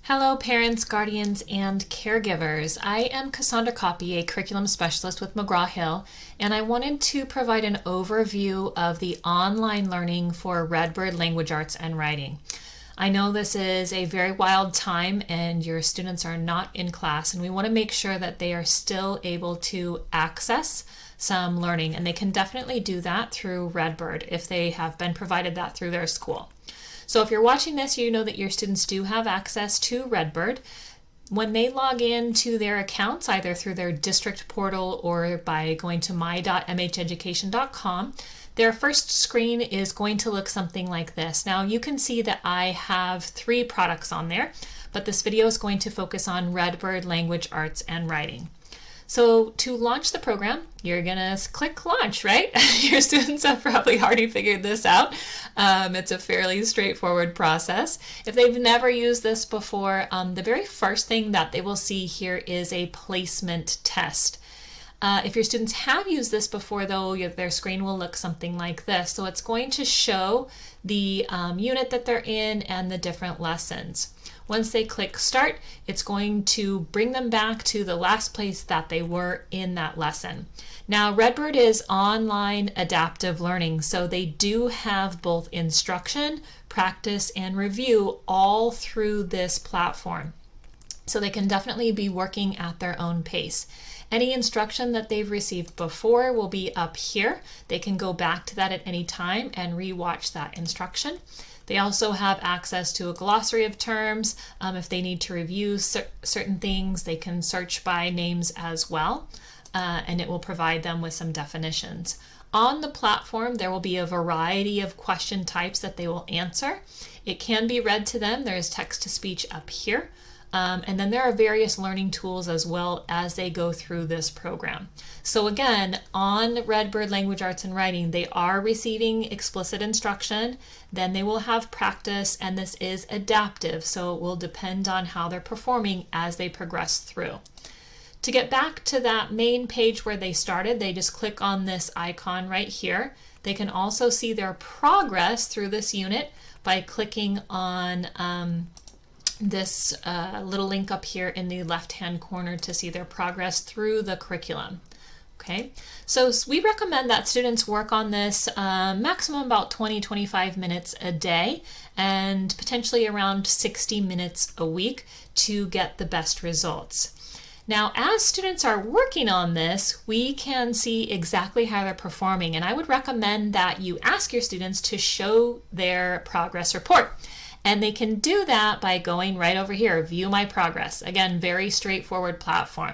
Hello parents, guardians, and caregivers. I am Cassandra Copy, a curriculum specialist with McGraw-Hill, and I wanted to provide an overview of the online learning for Redbird Language Arts and Writing. I know this is a very wild time and your students are not in class, and we want to make sure that they are still able to access some learning, and they can definitely do that through Redbird if they have been provided that through their school. So if you're watching this, you know that your students do have access to Redbird. When they log in to their accounts, either through their district portal or by going to my.mheducation.com, their first screen is going to look something like this. Now you can see that I have 3 products on there, but this video is going to focus on Redbird Language Arts and Writing. So to launch the program, you're gonna click launch, right? Your students have probably already figured this out. It's a fairly straightforward process. If they've never used this before, the very first thing that they will see here is a placement test. If your students have used this before though, their screen will look something like this. So it's going to show the unit that they're in and the different lessons. Once they click start, it's going to bring them back to the last place that they were in that lesson. Now, Redbird is online adaptive learning, so they do have both instruction, practice, and review all through this platform. So they can definitely be working at their own pace. Any instruction that they've received before will be up here. They can go back to that at any time and re-watch that instruction. They also have access to a glossary of terms. If they need to review certain things, they can search by names as well, and it will provide them with some definitions. On the platform, there will be a variety of question types that they will answer. It can be read to them. There is text-to-speech up here. And then there are various learning tools as well as they go through this program. So again, on Redbird Language Arts and Writing, they are receiving explicit instruction, then they will have practice, and this is adaptive, so it will depend on how they're performing as they progress through. To get back to that main page where they started, they just click on this icon right here. They can also see their progress through this unit by clicking on this little link up here in the left-hand corner to see their progress through the curriculum. Okay, so we recommend that students work on this maximum about 20-25 minutes a day and potentially around 60 minutes a week to get the best results. Now, as students are working on this, we can see exactly how they're performing, and I would recommend that you ask your students to show their progress report. And they can do that by going right over here, View My Progress. Again, very straightforward platform.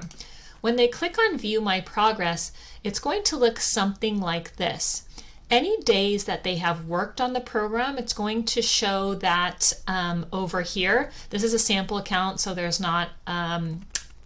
When they click on View My Progress, it's going to look something like this. Any days that they have worked on the program, it's going to show that over here. This is a sample account, so there's not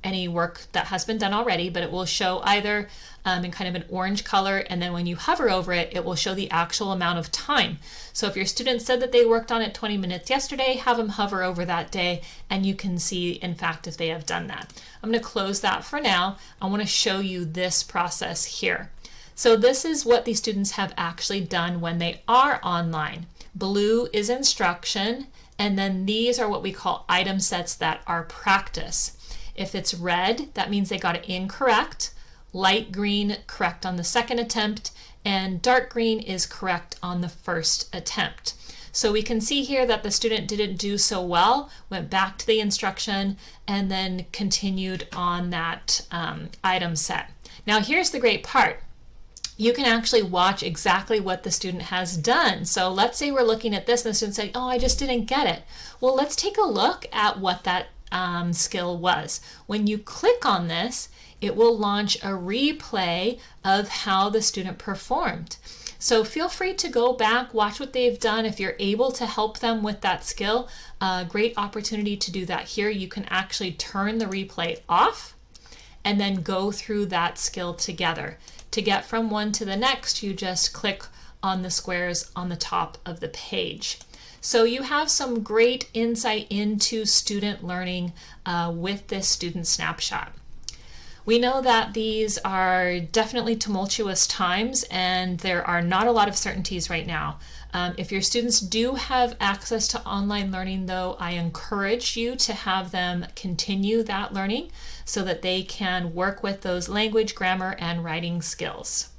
any work that has been done already, but it will show either in kind of an orange color, and then when you hover over it, it will show the actual amount of time. So if your student said that they worked on it 20 minutes yesterday, have them hover over that day, and you can see, in fact, if they have done that. I'm going to close that for now. I want to show you this process here. So this is what the students have actually done when they are online. Blue is instruction, and then these are what we call item sets that are practice. If it's red, that means they got it incorrect. Light green, correct on the second attempt, and dark green is correct on the first attempt. So we can see here that the student didn't do so well, went back to the instruction, and then continued on that item set. Now here's the great part. You can actually watch exactly what the student has done. So let's say we're looking at this and the student said, oh, I just didn't get it. Well, let's take a look at what that skill was. When you click on this, it will launch a replay of how the student performed. So feel free to go back, watch what they've done. If you're able to help them with that skill, great opportunity to do that here. You can actually turn the replay off and then go through that skill together. To get from one to the next, you just click on the squares on the top of the page. So you have some great insight into student learning with this student snapshot. We know that these are definitely tumultuous times and there are not a lot of certainties right now. If your students do have access to online learning, though, I encourage you to have them continue that learning so that they can work with those language, grammar, and writing skills.